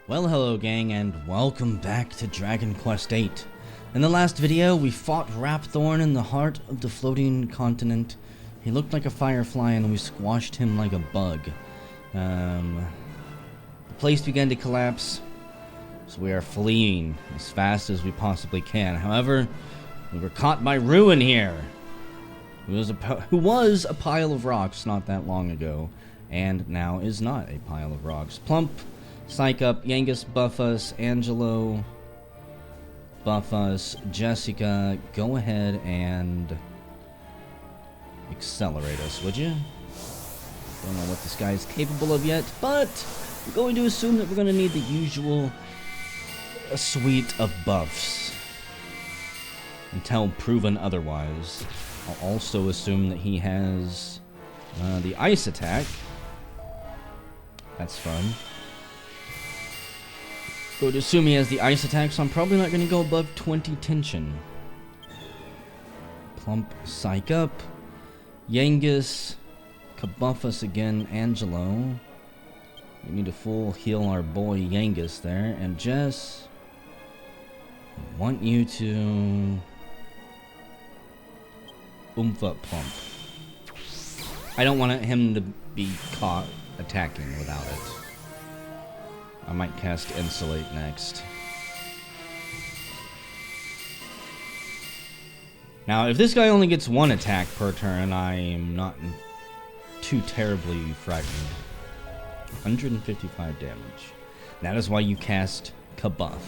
Well, hello gang, and welcome back to Dragon Quest VIII. In the last video, we fought Rapthorn in the heart of the floating continent. He looked like a firefly and we squashed him like a bug. The place began to collapse, so we are fleeing as fast as we possibly can. However, we were caught by Ruin here, who was a pile of rocks not that long ago, and now is not a pile of rocks. Plump, Psych Up, Yangus, buff us, Angelo, buff us, Jessica, go ahead and accelerate us, would you? Don't know what this guy is capable of yet, but I'm going to assume that we're going to need the usual suite of buffs until proven otherwise. I'll also assume that he has the ice attack. That's fun. Go to assume he has the ice attack, so I'm probably not going to go above 20 tension. Plump, Psych Up, Yangus, Kabuff us again, Angelo. We need to full heal our boy Yangus there, and Jess, I want you to oomph up Plump. I don't want him to be caught attacking without it. I might cast Insulate next. Now, if this guy only gets one attack per turn, I am not too terribly frightened. 155 damage. That is why you cast Kabuff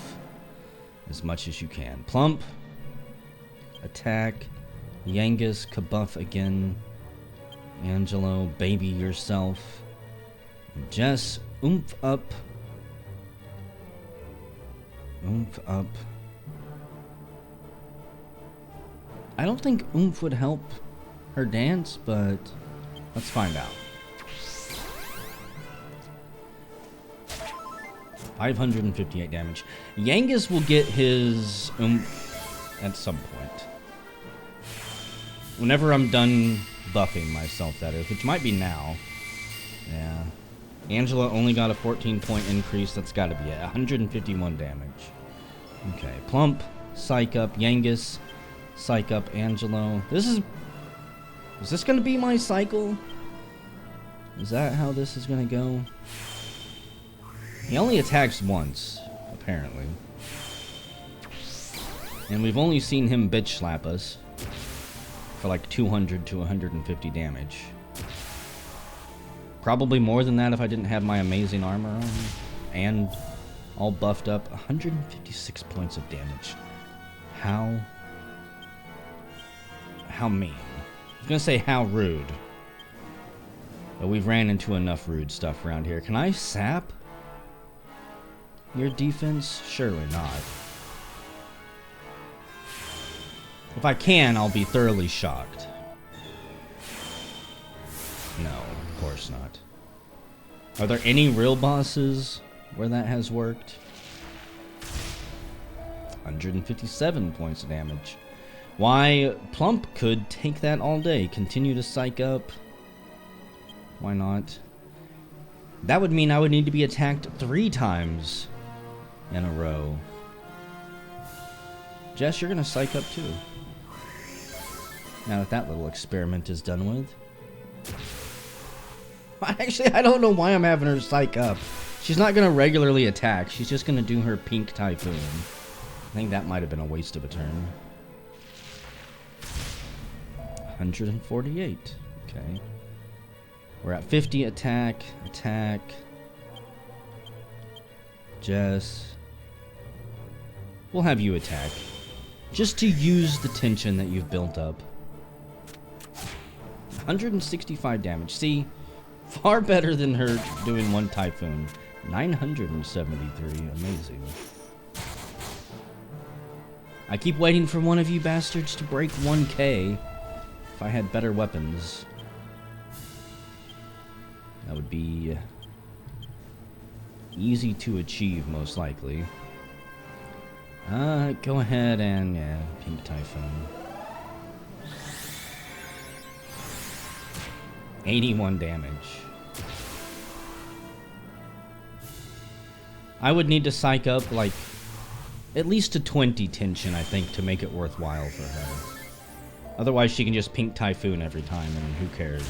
as much as you can. Plump, attack, Yangus, Kabuff again, Angelo, baby yourself, Jess, oomph up. Oomph up. I don't think oomph would help her dance, but let's find out. 558 damage. Yangus will get his oomph at some point. Whenever I'm done buffing myself, that is, which might be now. Yeah. Angela only got a 14-point increase. That's got to be it. 151 damage. Okay. Plump, Psych Up, Yangus, Psych Up, Angelo. Is this going to be my cycle? Is that how this is going to go? He only attacks once, apparently. And we've only seen him bitch slap us for like 200 to 150 damage. Probably more than that if I didn't have my amazing armor on. And all buffed up. 156 points of damage. How mean. I was going to say how rude. But we've ran into enough rude stuff around here. Can I sap your defense? Surely not. If I can, I'll be thoroughly shocked. No, of course not. Are there any real bosses where that has worked? 157 points of damage. Why, Plump could take that all day. Continue to Psych Up. Why not? That would mean I would need to be attacked 3 times in a row. Jess, you're gonna Psych Up too. Now that little experiment is done with. Actually, I don't know why I'm having her Psych Up. She's not going to regularly attack. She's just going to do her Pink Typhoon. I think that might have been a waste of a turn. 148. Okay. We're at 50 attack. Attack. Jess. We'll have you attack. Just to use the tension that you've built up. 165 damage. See? Far better than her doing one Typhoon. 973. Amazing. I keep waiting for one of you bastards to break 1k. If I had better weapons, that would be easy to achieve, most likely. Go ahead and, yeah, Pink Typhoon. 81 damage. I would need to psych up, like, at least a 20 tension, I think, to make it worthwhile for her. Otherwise, she can just Pink Typhoon every time, and who cares?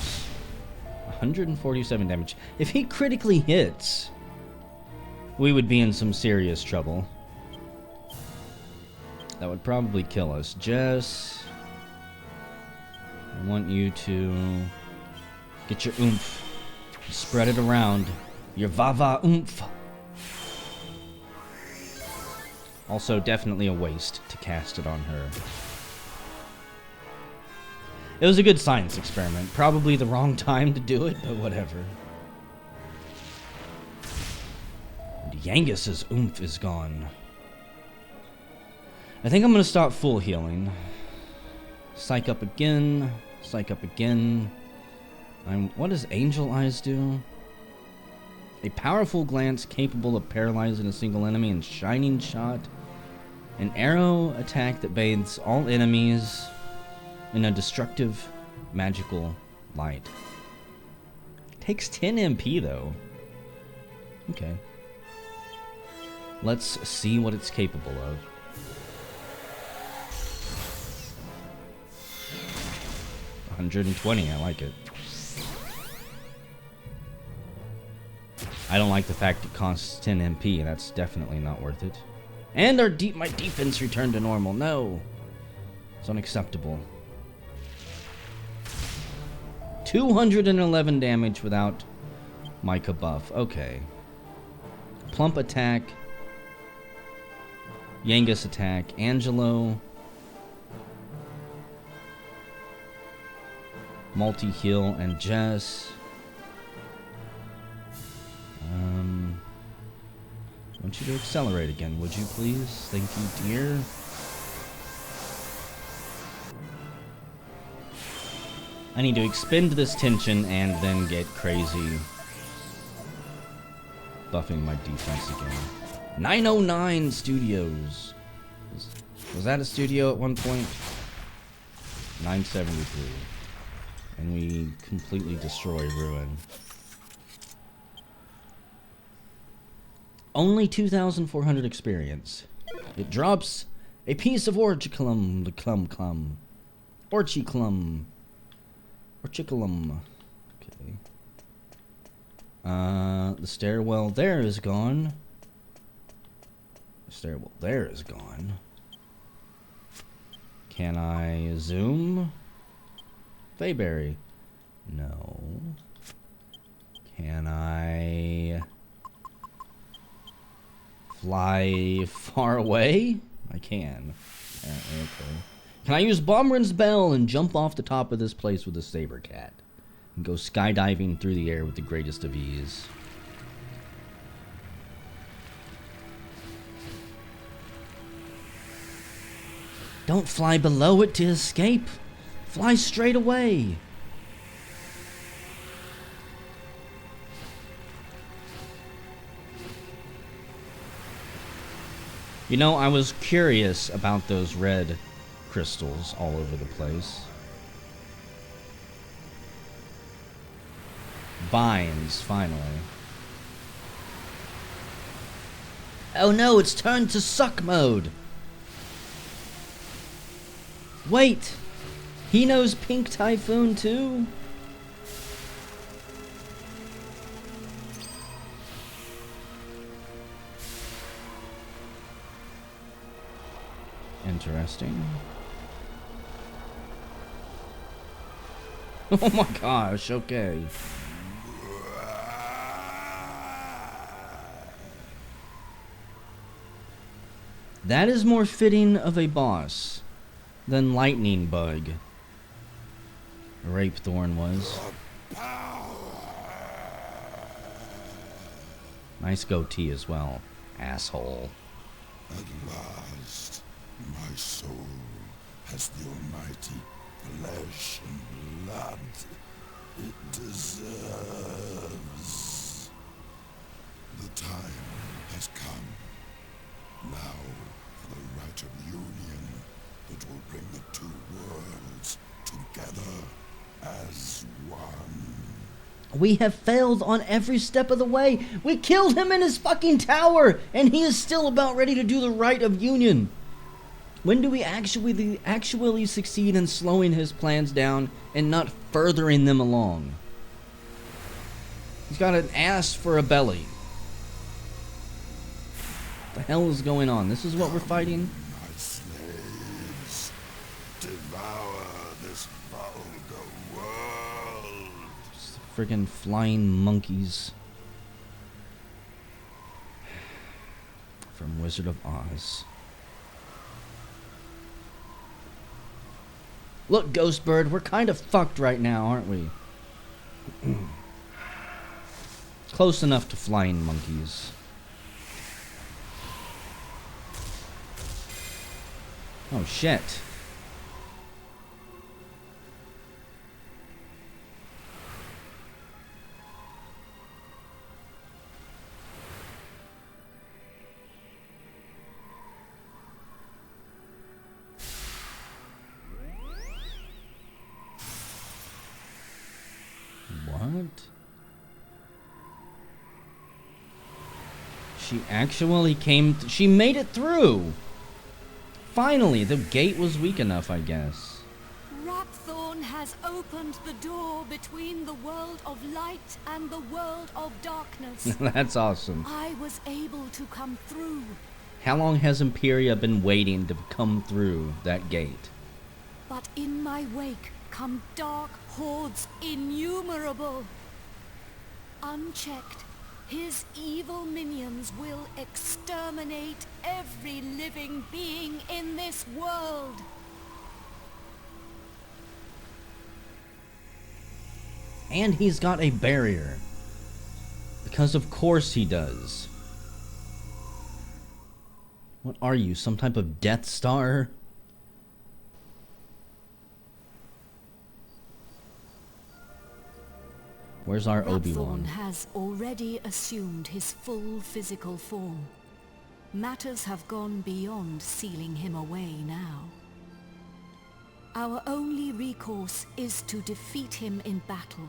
147 damage. If he critically hits, we would be in some serious trouble. That would probably kill us. Jess, I want you to get your oomph. Spread it around. Your va-va oomph. Also, definitely a waste to cast it on her. It was a good science experiment. Probably the wrong time to do it, but whatever. And Yangus's oomph is gone. I think I'm going to stop full healing. Psych up again. Psych up again. What does Angel Eyes do? A powerful glance capable of paralyzing a single enemy and Shining Shot. An arrow attack that bathes all enemies in a destructive magical light. Takes 10 MP though. Okay. Let's see what it's capable of. $120, I like it. I don't like the fact it costs 10 MP. That's definitely not worth it. And my defense returned to normal. No. It's unacceptable. 211 damage without Micah buff. Okay. Plump attack. Yangus attack. Angelo. Multi-heal and Jess. I want you to accelerate again, would you please? Thank you, dear. I need to expend this tension and then get crazy. Buffing my defense again. 909 Studios. Was that a studio at one point? 973. And we completely destroy Ruin. Only 2,400 experience. It drops a piece of orchiclum, the clum. Orchiclum. Orchiculum. Okay. The stairwell there is gone. The stairwell there is gone. Can I zoom? Fayberry. No. Can I fly far away? I can. Okay. Can I use Bomber's Bell and jump off the top of this place with a saber cat? And go skydiving through the air with the greatest of ease. Don't fly below it to escape. Fly straight away. You know, I was curious about those red crystals all over the place. Vines, finally. Oh no, it's turned to suck mode. Wait, he knows Pink Typhoon too? Interesting. Oh my gosh, okay. That is more fitting of a boss than Lightning Bug. Rape Thorn was. Nice goatee as well, asshole. At last, my soul has the almighty flesh and blood it deserves. The time has come. Now for the right of union that will bring the two worlds together as one. We have failed on every step of the way. We killed him in his fucking tower, and he is still about ready to do the rite of union. When do we actually succeed in slowing his plans down and not furthering them along? He's got an ass for a belly. What the hell is going on? This is what we're fighting? My slaves, devour this vulgar world. Friggin' flying monkeys from Wizard of Oz. Look, Ghostbird, we're kind of fucked right now, aren't we? Close enough to flying monkeys. Oh, shit. What? She actually she made it through! Finally, the gate was weak enough, I guess. Rapthorn has opened the door between the world of light and the world of darkness. That's awesome. I was able to come through. How long has Imperia been waiting to come through that gate? But in my wake come dark hordes innumerable. Unchecked, his evil minions will exterminate every living being in this world. And he's got a barrier. Because of course he does. What are you, some type of Death Star? Where's our Obi-Wan? Rapthorn has already assumed his full physical form. Matters have gone beyond sealing him away now. Our only recourse is to defeat him in battle.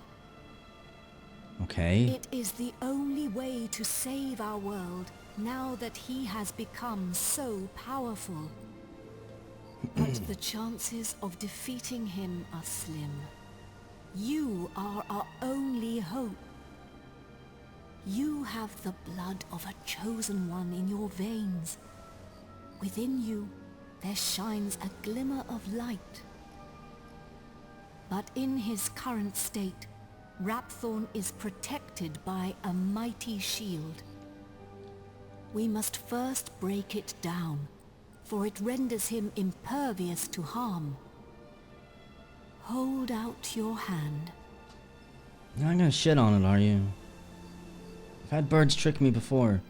Okay. It is the only way to save our world now that he has become so powerful. But the chances of defeating him are slim. You are our only hope. You have the blood of a chosen one in your veins. Within you, there shines a glimmer of light. But in his current state, Rapthorn is protected by a mighty shield. We must first break it down, for it renders him impervious to harm. Hold out your hand. You're not gonna shit on it, are you? I've had birds trick me before.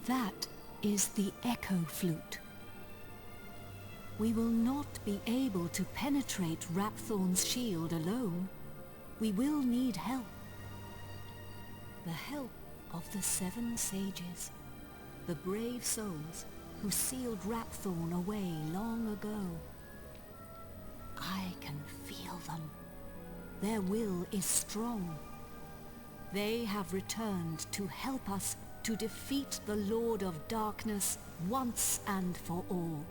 That is the Echo Flute. We will not be able to penetrate Rapthorn's shield alone. We will need help. The help of the 7 sages. The brave souls who sealed Rapthorn away long ago. I can feel them. Their will is strong. They have returned to help us to defeat the Lord of Darkness once and for all.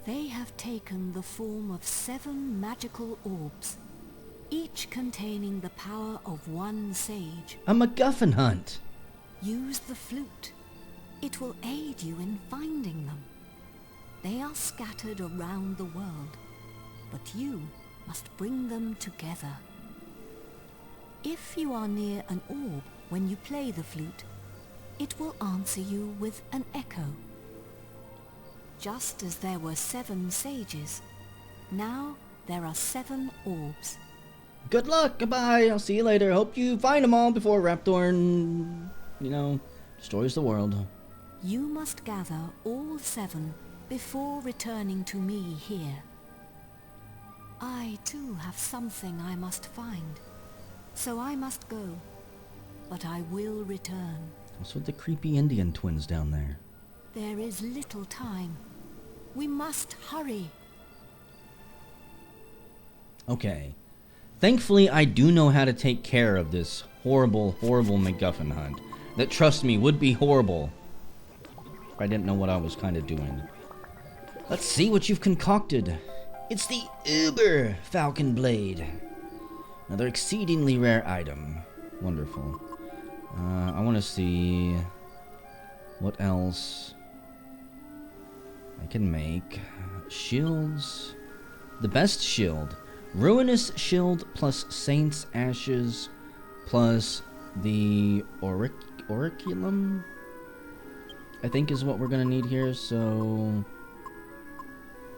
They have taken the form of 7 magical orbs, each containing the power of 1 sage. A MacGuffin hunt! Use the flute. It will aid you in finding them. They are scattered around the world, but you must bring them together. If you are near an orb when you play the flute, it will answer you with an echo. Just as there were 7 sages, now there are 7 orbs. Good luck, goodbye, I'll see you later. Hope you find them all before Rapthorn, destroys the world. You must gather all 7 before returning to me here. I too have something I must find, so I must go, but I will return. What's with the creepy Indian twins down there? There is little time. We must hurry. Okay. Thankfully, I do know how to take care of this horrible, horrible MacGuffin hunt. That, trust me, would be horrible if I didn't know what I was kind of doing. Let's see what you've concocted. It's the Uber Falcon Blade. Another exceedingly rare item. Wonderful. I want to see what else I can make. Shields. The best shield. Ruinous shield plus Saint's Ashes plus the Auriculum, I think is what we're gonna need here. So,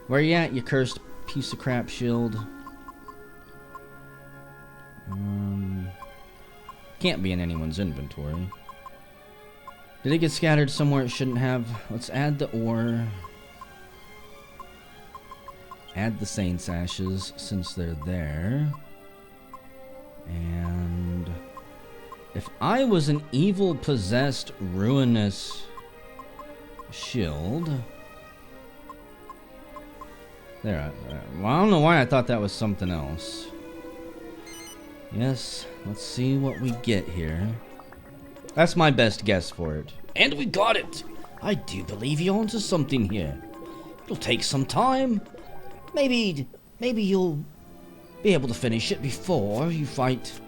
where you at, you cursed piece of crap shield? Can't be in anyone's inventory. Did it get scattered somewhere it shouldn't have? Let's add the ore. Add the Saint's Ashes since they're there. And if I was an evil possessed ruinous shield. There. Well, I don't know why I thought that was something else. Yes, let's see what we get here. That's my best guess for it. And we got it! I do believe you're onto something here. It'll take some time. Maybe you'll be able to finish it before you fight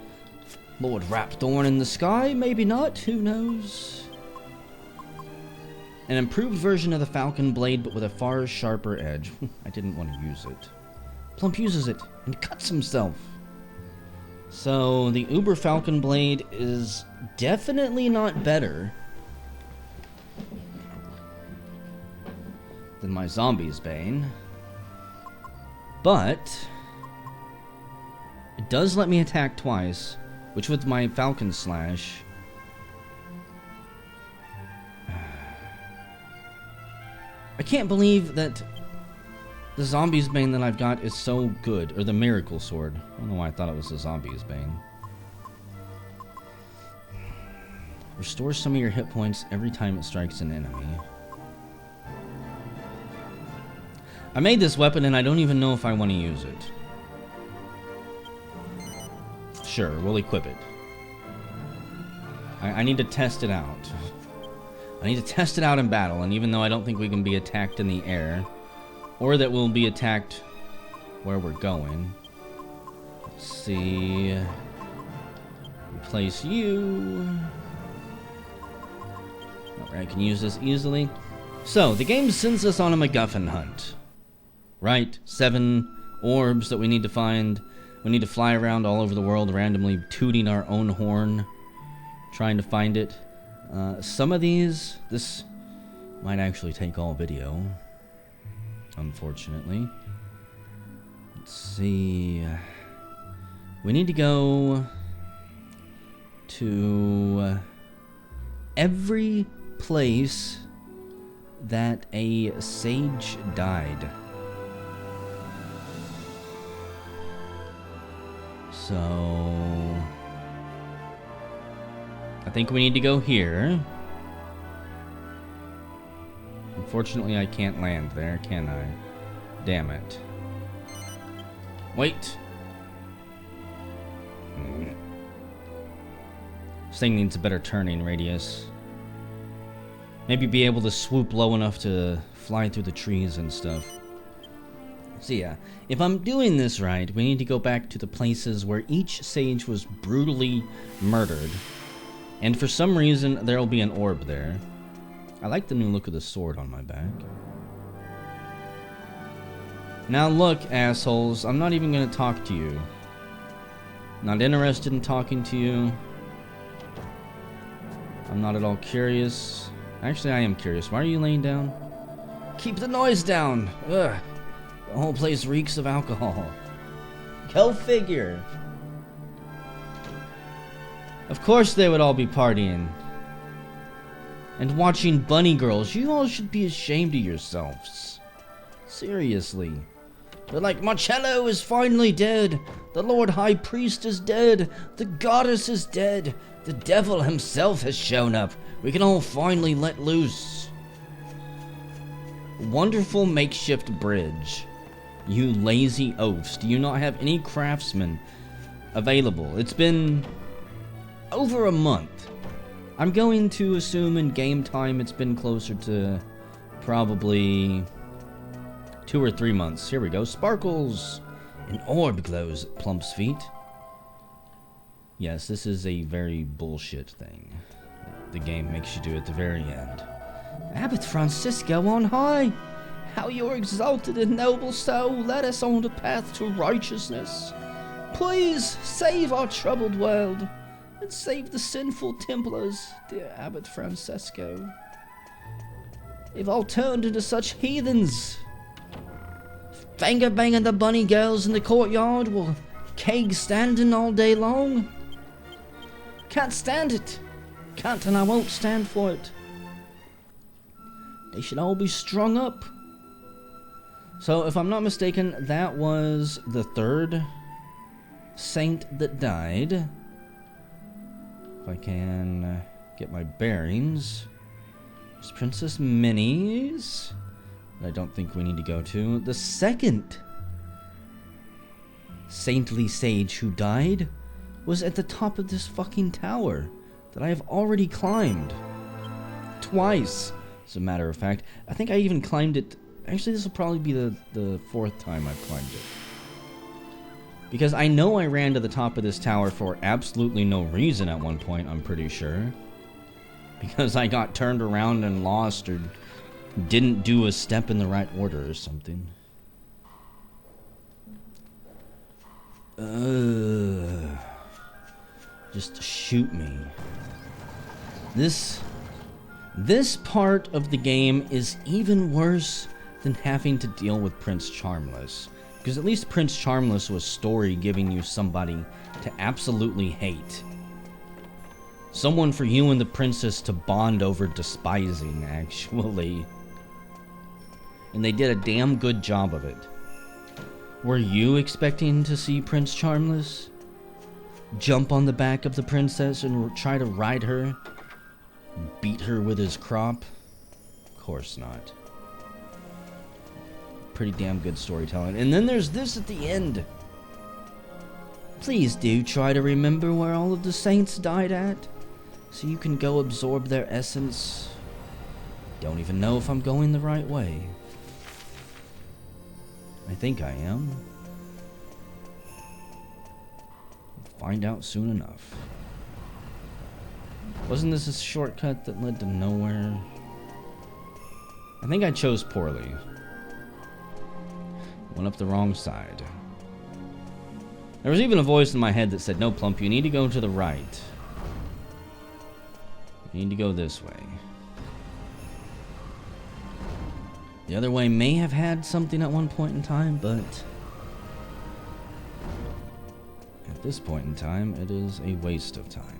Lord Rapthorn in the sky. Maybe not. Who knows? An improved version of the Falcon Blade, but with a far sharper edge. I didn't want to use it. Plump uses it and cuts himself. So the Uber Falcon Blade is definitely not better than my Zombie's Bane. But it does let me attack twice, which with my Falcon Slash, I can't believe that the Zombie's Bane that I've got is so good, or the Miracle Sword. I don't know why I thought it was the Zombie's Bane. Restore some of your hit points every time it strikes an enemy. I made this weapon and I don't even know if I want to use it. Sure, we'll equip it. I need to test it out. I need to test it out in battle, and even though I don't think we can be attacked in the air, or that we'll be attacked where we're going. Let's see. Replace you. Alright, I can use this easily. So, the game sends us on a MacGuffin hunt. Right? 7 orbs that we need to find. We need to fly around all over the world randomly tooting our own horn, trying to find it. Some of these, this might actually take all video, unfortunately. Let's see. We need to go to every place that a sage died. So I think we need to go here. Unfortunately, I can't land there, can I? Damn it. Wait. This thing needs a better turning radius. Maybe be able to swoop low enough to fly through the trees and stuff. So yeah, if I'm doing this right, we need to go back to the places where each sage was brutally murdered. And for some reason, there'll be an orb there. I like the new look of the sword on my back. Now look, assholes, I'm not even gonna talk to you. Not interested in talking to you. I'm not at all curious. Actually, I am curious. Why are you laying down? Keep the noise down! Ugh. The whole place reeks of alcohol. Go figure. Of course they would all be partying. And watching bunny girls. You all should be ashamed of yourselves. Seriously. They're like, Marcello is finally dead. The Lord High Priest is dead. The goddess is dead. The devil himself has shown up. We can all finally let loose. wonderful makeshift bridge. You lazy oafs. Do you not have any craftsmen available? It's been over a month. I'm going to assume in game time it's been closer to probably 2 or 3 months. Here we go. Sparkles. An orb glows at Plump's feet. Yes, this is a very bullshit thing the game makes you do at the very end. Abbot Francisco on high, how your exalted and noble soul led us on the path to righteousness. Please save our troubled world and save the sinful Templars, dear Abbot Francisco. They've all turned into such heathens. Finger banging the bunny girls in the courtyard while kegs standing all day long. Can't stand it. Can't and I won't stand for it. They should all be strung up. So, if I'm not mistaken, that was the third saint that died. If I can get my bearings. There's Princess Minnie's. I don't think we need to go to. The second saintly sage who died was at the top of this fucking tower that I have already climbed. Twice, as a matter of fact. I think I even climbed it. Actually, this will probably be the fourth time I've climbed it. Because I know I ran to the top of this tower for absolutely no reason at one point, I'm pretty sure. Because I got turned around and lost or didn't do a step in the right order or something. Just shoot me. This part of the game is even worse than having to deal with Prince Charmless. Because at least Prince Charmless was story giving you somebody to absolutely hate. Someone for you and the princess to bond over despising, actually. And they did a damn good job of it. Were you expecting to see Prince Charmless jump on the back of the princess and try to ride her? Beat her with his crop? Of course not. Pretty damn good storytelling. And then there's this at the end. Please do try to remember where all of the saints died at, so you can go absorb their essence. Don't even know if I'm going the right way. I think I am. Find out soon enough. Wasn't this a shortcut that led to nowhere? I think I chose poorly. Went up the wrong side. There was even a voice in my head that said, no, Plump, you need to go to the right. You need to go this way. The other way may have had something at one point in time, but at this point in time, it is a waste of time.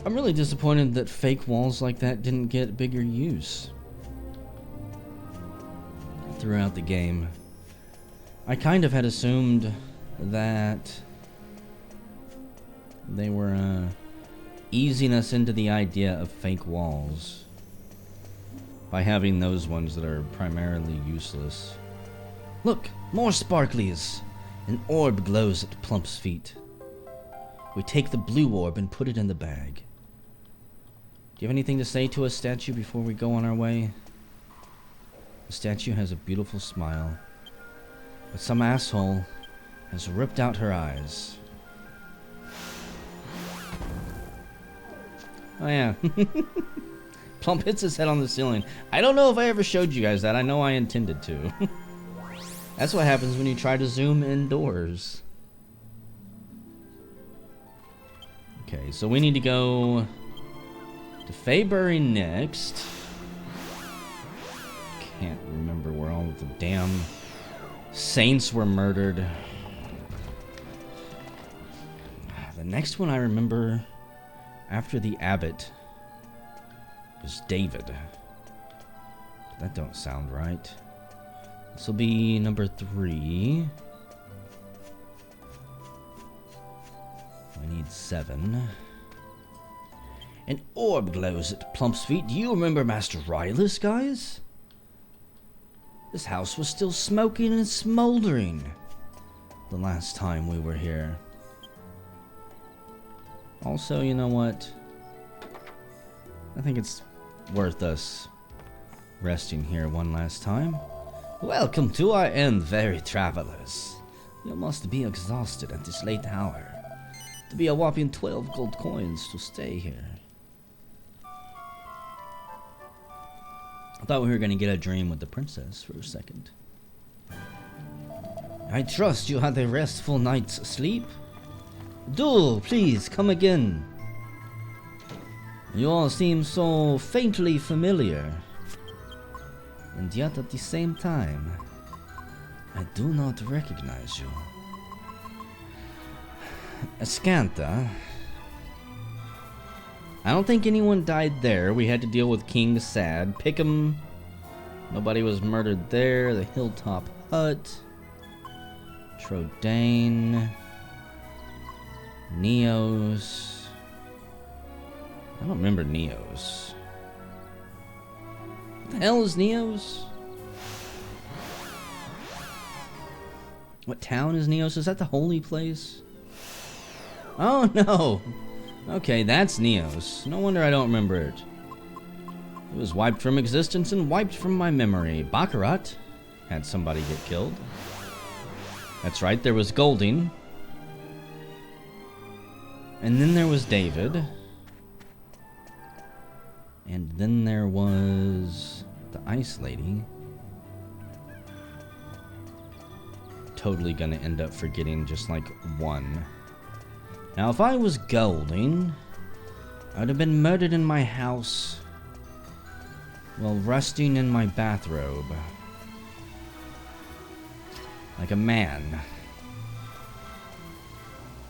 I'm really disappointed that fake walls like that didn't get bigger use throughout the game. I kind of had assumed that they were easing us into the idea of fake walls by having those ones that are primarily useless. Look, more sparklies! An orb glows at Plump's feet. We take the blue orb and put it in the bag. Do you have anything to say to us, statue, before we go on our way? The statue has a beautiful smile, but some asshole has ripped out her eyes. Oh yeah. Plump hits his head on the ceiling. I don't know if I ever showed you guys that. I know I intended to. That's what happens when you try to zoom indoors. Okay, so we need to go to Faybury next. Can't remember where all of the damn saints were murdered. The next one I remember after the abbot was David. That don't sound right. This will be number 3. We need 7. An orb glows at Plump's feet. Do you remember Master Rylus, guys? This house was still smoking and smoldering the last time we were here. Also, you know what? I think it's worth us resting here one last time. Welcome to our end, very travelers. You must be exhausted at this late hour. To be a whopping 12 gold coins to stay here. I thought we were going to get a dream with the princess for a second. I trust you had a restful night's sleep. Do, please, come again. You all seem so faintly familiar. And yet at the same time, I do not recognize you. Ascanta. I don't think anyone died there. We had to deal with King Sad. Pickham. Nobody was murdered there. The Hilltop Hut. Trodaine. Neos. I don't remember Neos. What the hell is Neos? What town is Neos? Is that the holy place? Oh no! Okay, that's Neos. No wonder I don't remember it. It was wiped from existence and wiped from my memory. Baccarat had somebody get killed. That's right, there was Golding. And then there was David. And then there was the Ice Lady. Totally gonna end up forgetting just like one. Now if I was Golding, I'd have been murdered in my house while resting in my bathrobe. Like a man.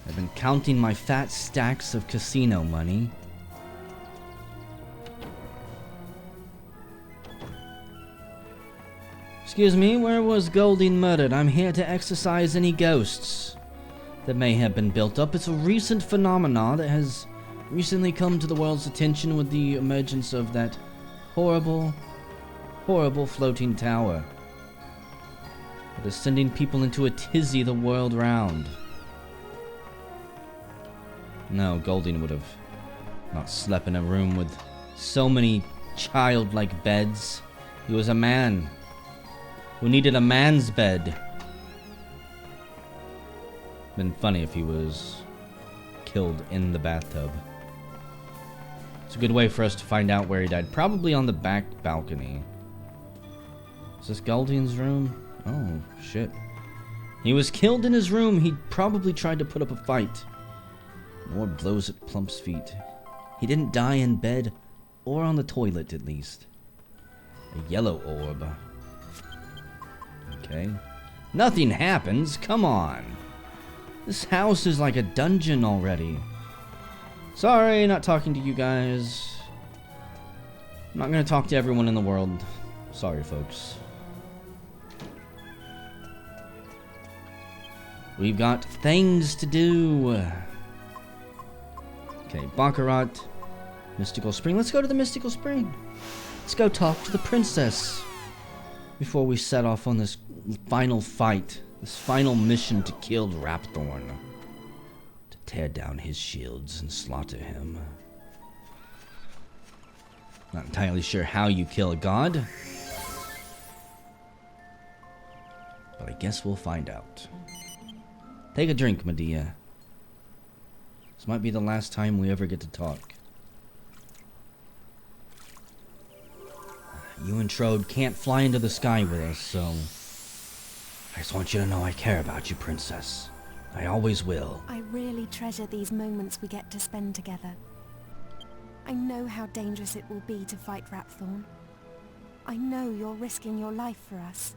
I've been counting my fat stacks of casino money. Excuse me, where was Golding murdered? I'm here to exorcise any ghosts that may have been built up. It's a recent phenomenon that has recently come to the world's attention with the emergence of that horrible, horrible floating tower that is sending people into a tizzy the world round. No, Golding would have not slept in a room with so many childlike beds. He was a man who needed a man's bed. Been funny if he was killed in the bathtub. It's a good way for us to find out where he died. Probably on the back balcony. Is this Golding's room? Oh, shit. He was killed in his room. He probably tried to put up a fight. An orb blows at Plump's feet. He didn't die in bed, or on the toilet at least. A yellow orb. Okay. Nothing happens, come on. This house is like a dungeon already. Sorry, not talking to you guys. I'm not gonna talk to everyone in the world. Sorry, folks. We've got things to do. Okay, Baccarat, Mystical Spring. Let's go to the Mystical Spring. Let's go talk to the princess before we set off on this final fight, this final mission to kill Rapthorn, to tear down his shields and slaughter him. Not entirely sure how you kill a god, but I guess we'll find out. Take a drink, Medea. This might be the last time we ever get to talk. You and Trode can't fly into the sky with us, so I just want you to know I care about you, princess. I always will. I really treasure these moments we get to spend together. I know how dangerous it will be to fight Rapthorn. I know you're risking your life for us.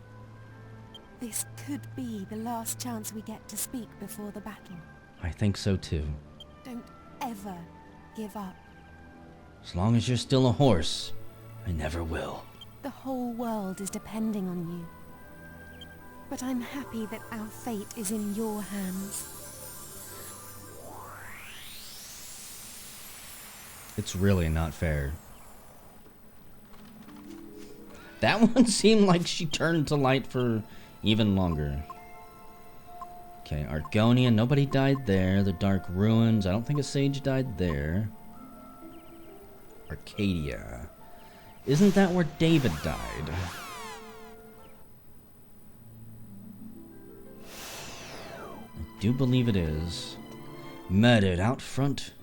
This could be the last chance we get to speak before the battle. I think so too. Don't ever give up. As long as you're still a horse, I never will. The whole world is depending on you. But I'm happy that our fate is in your hands. It's really not fair. That one seemed like she turned to light for even longer. Okay, Argonia, nobody died there. The Dark Ruins, I don't think a sage died there. Arcadia. Isn't that where David died? I do believe it is. Murdered out front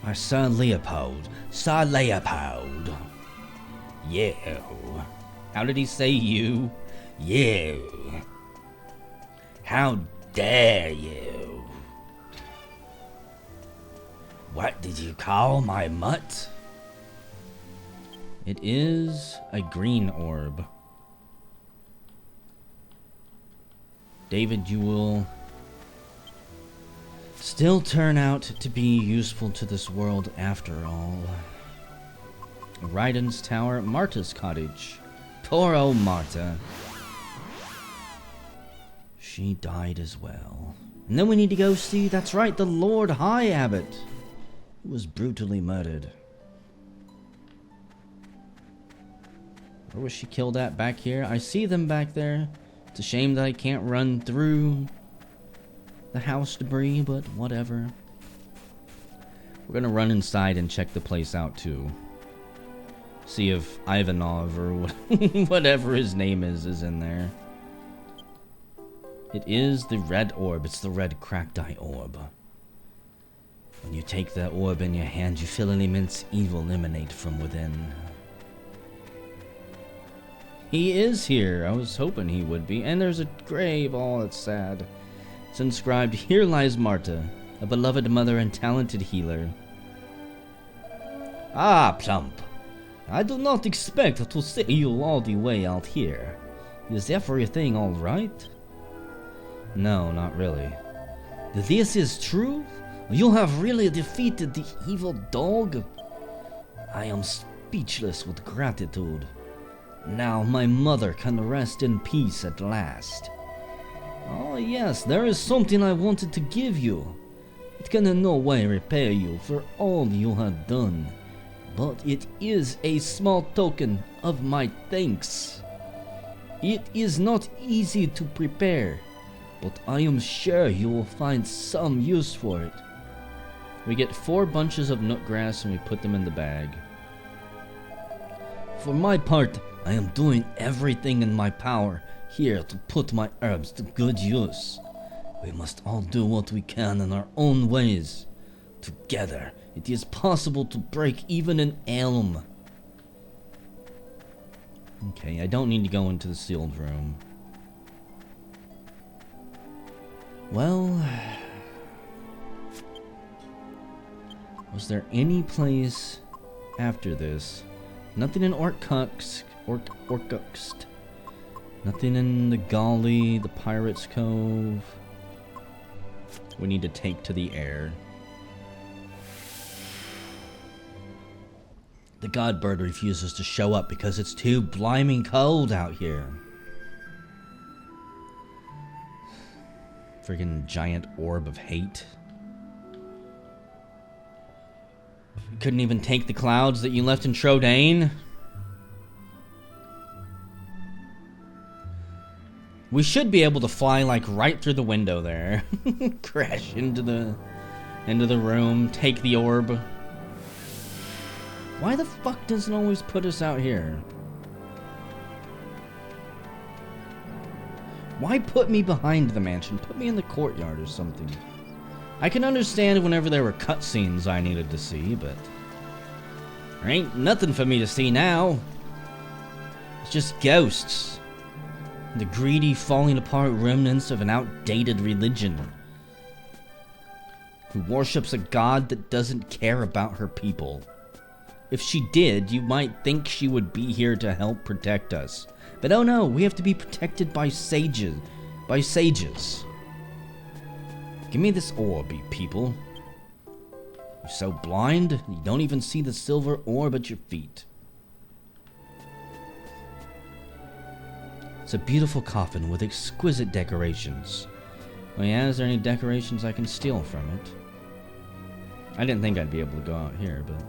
by Sir Leopold. Sir Leopold. You. How did he say you? You. How dare you? What did you call my mutt? It is a green orb. David, you will still turn out to be useful to this world after all. Ryden's Tower, Marta's cottage. Poor old Marta. She died as well. And then we need to go see, that's right, the Lord High Abbot, who was brutally murdered. Where was she killed at? Back here? I see them back there. It's a shame that I can't run through the house debris, but whatever. We're gonna run inside and check the place out too. See if Ivanov or whatever his name is in there. It is the red orb. It's the red cracked eye orb. When you take that orb in your hand, you feel an immense evil emanate from within. He is here. I was hoping he would be. And there's a grave. Oh, that's sad. It's inscribed, "Here lies Marta, a beloved mother and talented healer." Ah, Plump. I do not expect to see you all the way out here. Is everything all right? No, not really. This is true? You have really defeated the evil dog? I am speechless with gratitude. Now my mother can rest in peace at last. Oh yes, there is something I wanted to give you. It can in no way repay you for all you have done, but it is a small token of my thanks. It is not easy to prepare, but I am sure you will find some use for it. We get 4 bunches of nutgrass and we put them in the bag. For my part, I am doing everything in my power here to put my herbs to good use. We must all do what we can in our own ways. Together, it is possible to break even an elm. Okay, I don't need to go into the sealed room. Well, was there any place after this? Nothing in Orkutsk. Nothing in the Golly, the Pirates Cove. We need to take to the air. The Godbird refuses to show up because it's too blimey cold out here. Friggin' giant orb of hate. You couldn't even take the clouds that you left in Trodain? We should be able to fly like right through the window there. Crash into the room, take the orb. Why the fuck doesn't it always put us out here? Why put me behind the mansion? Put me in the courtyard or something. I can understand whenever there were cutscenes I needed to see, but there ain't nothing for me to see now. It's just ghosts. The greedy, falling apart remnants of an outdated religion who worships a god that doesn't care about her people. If she did, you might think she would be here to help protect us. But oh no, we have to be protected by sages. Give me this orb, you people. You're so blind, you don't even see the silver orb at your feet. It's a beautiful coffin with exquisite decorations. Oh yeah, is there any decorations I can steal from it? I didn't think I'd be able to go out here, but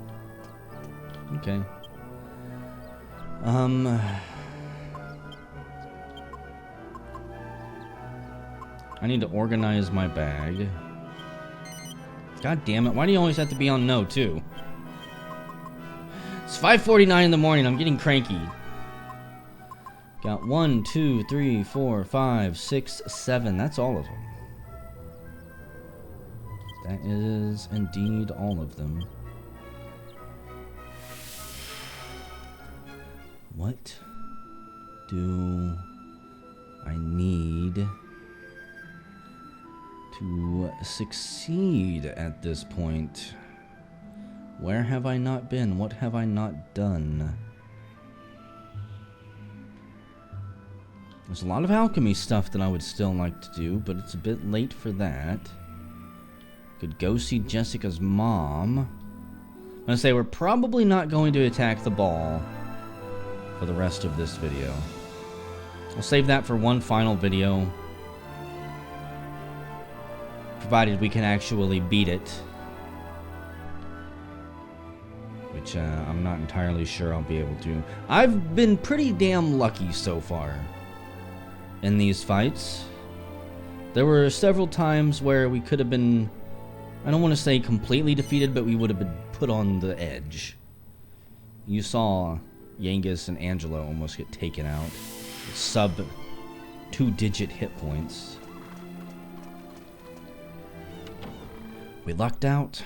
okay. I need to organize my bag. God damn it, why do you always have to be on no, too? It's 5:49 in the morning, I'm getting cranky. Got 1, 2, 3, 4, 5, 6, 7. That's all of them. That is indeed all of them. What do I need to succeed at this point? Where have I not been? What have I not done? There's a lot of alchemy stuff that I would still like to do, but it's a bit late for that. Could go see Jessica's mom. I'm gonna say we're probably not going to attack the ball for the rest of this video. I'll save that for one final video, provided we can actually beat it, which I'm not entirely sure I'll be able to. I've been pretty damn lucky so far in these fights. There were several times where we could have been, I don't want to say completely defeated, but we would have been put on the edge. You saw Yangus and Angelo almost get taken out. Sub 2-digit hit points. We lucked out.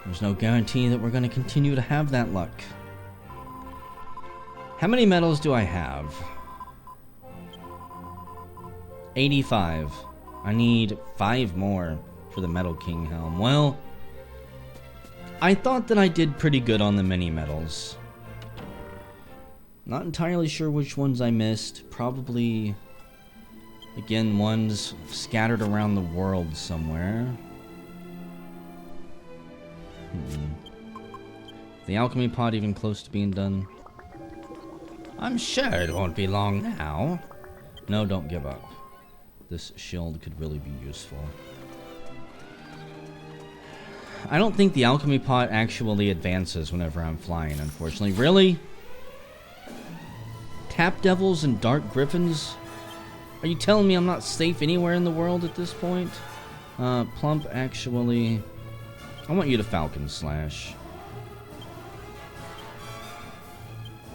There's no guarantee that we're going to continue to have that luck. How many medals do I have? 85. I need 5 more for the Metal King helm. Well, I thought that I did pretty good on the mini medals. Not entirely sure which ones I missed. Probably, again, ones scattered around the world somewhere. The alchemy pod even close to being done? I'm sure it won't be long now. No, don't give up. This shield could really be useful. I don't think the alchemy pot actually advances whenever I'm flying, unfortunately. Really? Tap devils and dark griffins? Are you telling me I'm not safe anywhere in the world at this point? Plump, actually, I want you to Falcon Slash.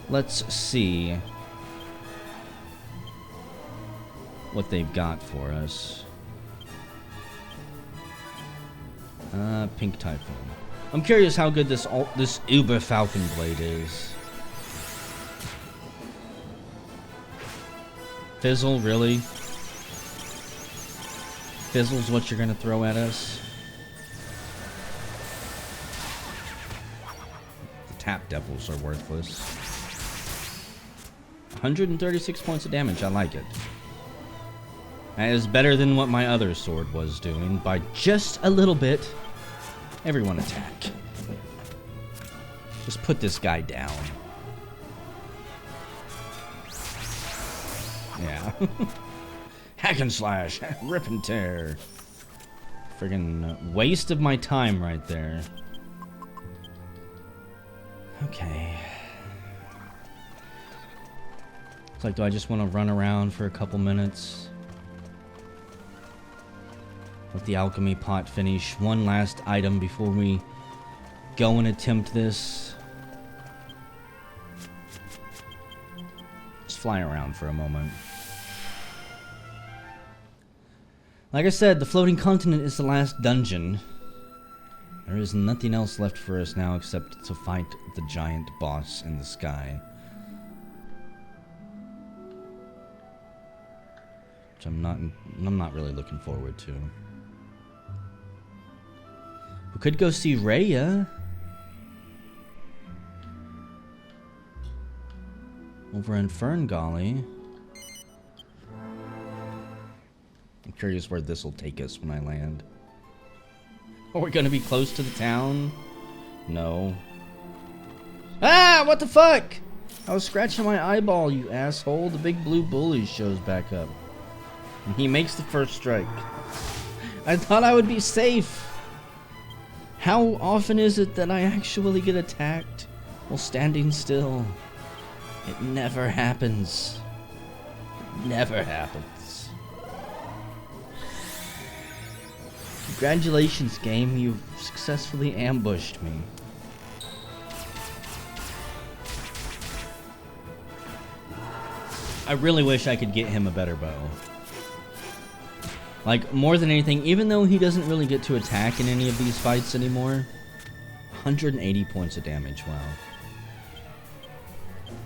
Let's see what they've got for us. Pink Typhoon. I'm curious how good this Uber Falcon Blade is. Fizzle, really? Fizzle's what you're gonna throw at us? The Tap Devils are worthless. 136 points of damage, I like it. That is better than what my other sword was doing by just a little bit. Everyone attack. Just put this guy down. Yeah. Hack and slash. Rip and tear. Friggin' waste of my time right there. Okay. It's like, do I just want to run around for a couple minutes? Let the alchemy pot finish one last item before we go and attempt this. Just fly around for a moment. Like I said, the floating continent is the last dungeon. There is nothing else left for us now except to fight the giant boss in the sky. Which I'm not really looking forward to. We could go see Raya. Over in Ferngully. I'm curious where this will take us when I land. Are we gonna be close to the town? No. Ah! What the fuck? I was scratching my eyeball, you asshole. The big blue bully shows back up. And he makes the first strike. I thought I would be safe. How often is it that I actually get attacked while standing still? It never happens. It never happens. Congratulations, game. You've successfully ambushed me. I really wish I could get him a better bow. Like, more than anything, even though he doesn't really get to attack in any of these fights anymore, 180 points of damage, wow.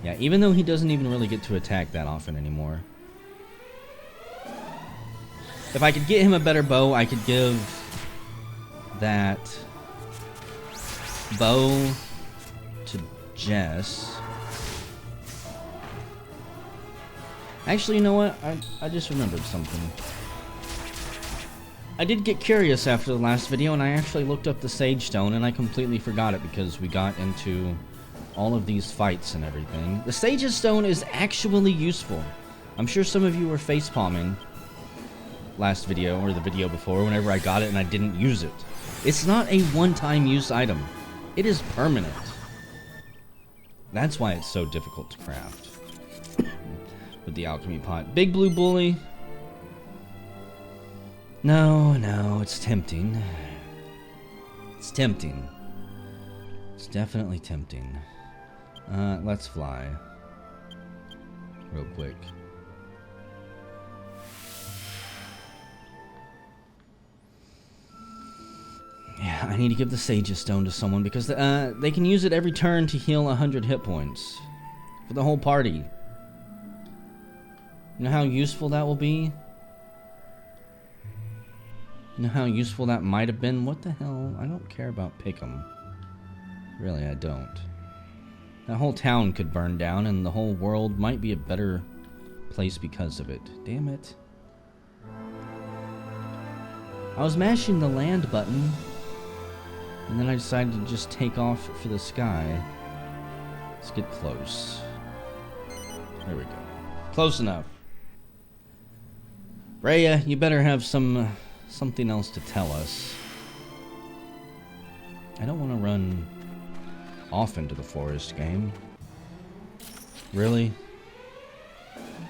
Yeah, even though he doesn't even really get to attack that often anymore. If I could get him a better bow, I could give that bow to Jess. Actually, you know what? I just remembered something. I did get curious after the last video, and I actually looked up the Sage Stone, and I completely forgot it because we got into all of these fights and everything. The Sage's Stone is actually useful. I'm sure some of you were facepalming last video, or the video before, whenever I got it and I didn't use it. It's not a one-time use item. It is permanent. That's why it's so difficult to craft. With the alchemy pot. Big blue bully. No, it's tempting. It's tempting. It's definitely tempting. Let's fly. Real quick. Yeah, I need to give the Sage's Stone to someone because they can use it every turn to heal 100 hit points. For the whole party. You know how useful that will be? You know how useful that might have been? What the hell? I don't care about Pick'em. Really, I don't. That whole town could burn down and the whole world might be a better place because of it. Damn it. I was mashing the land button and then I decided to just take off for the sky. Let's get close. There we go. Close enough. Rhea, you better have something else to tell us. I don't want to run off into the forest, game. Really?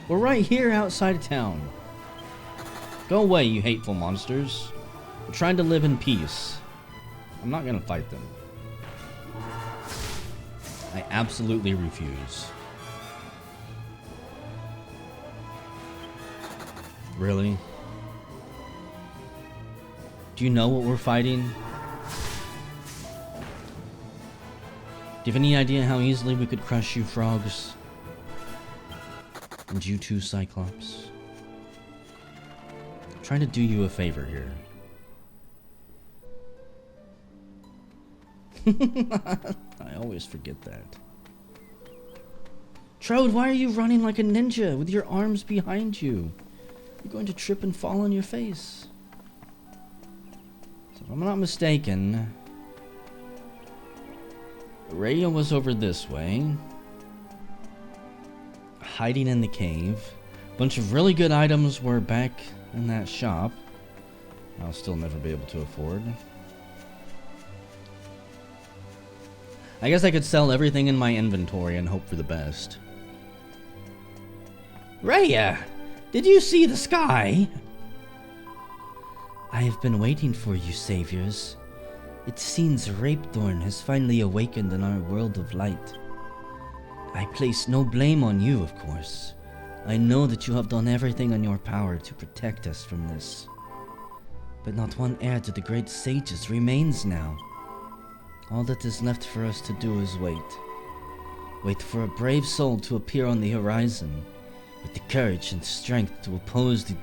We're right here outside of town. Go away, you hateful monsters. We're trying to live in peace. I'm not gonna fight them. I absolutely refuse. Really? Do you know what we're fighting? Do you have any idea how easily we could crush you frogs? And you too, Cyclops? I'm trying to do you a favor here. I always forget that. Trode, why are you running like a ninja with your arms behind you? You're going to trip and fall on your face. So if I'm not mistaken, Rhea was over this way, hiding in the cave. A bunch of really good items were back in that shop. I'll still never be able to afford. I guess I could sell everything in my inventory and hope for the best. Rhea, did you see the sky? I have been waiting for you, saviors. It seems Rapethorn has finally awakened in our world of light. I place no blame on you, of course. I know that you have done everything in your power to protect us from this. But not one heir to the great sages remains now. All that is left for us to do is wait. Wait for a brave soul to appear on the horizon, with the courage and strength to oppose the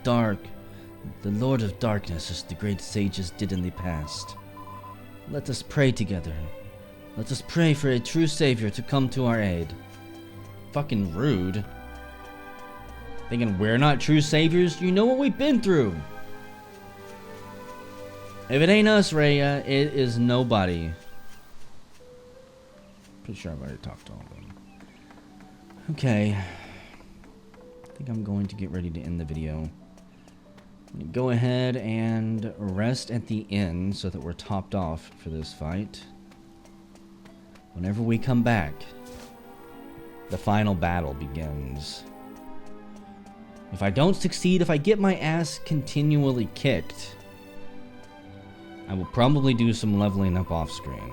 Lord of Darkness as the great sages did in the past. Let us pray together. Let us pray for a true savior to come to our aid. Fucking rude. Thinking we're not true saviors? You know what we've been through. If it ain't us, Rhea, it is nobody. Pretty sure I've already talked to all of them. Okay. I think I'm going to get ready to end the video. Go ahead and rest at the inn so that we're topped off for this fight. Whenever we come back, the final battle begins. If I don't succeed, if I get my ass continually kicked, I will probably do some leveling up off screen.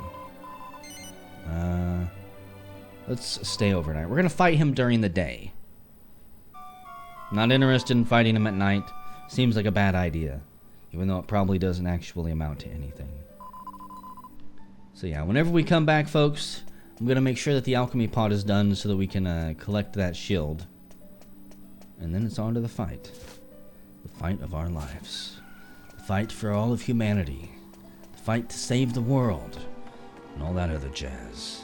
Let's stay overnight. We're gonna fight him during the day. Not interested in fighting him at night. Seems like a bad idea, even though it probably doesn't actually amount to anything. So yeah, whenever we come back, folks, I'm gonna make sure that the alchemy pot is done so that we can collect that shield. And then it's on to the fight. The fight of our lives. The fight for all of humanity. The fight to save the world. And all that other jazz.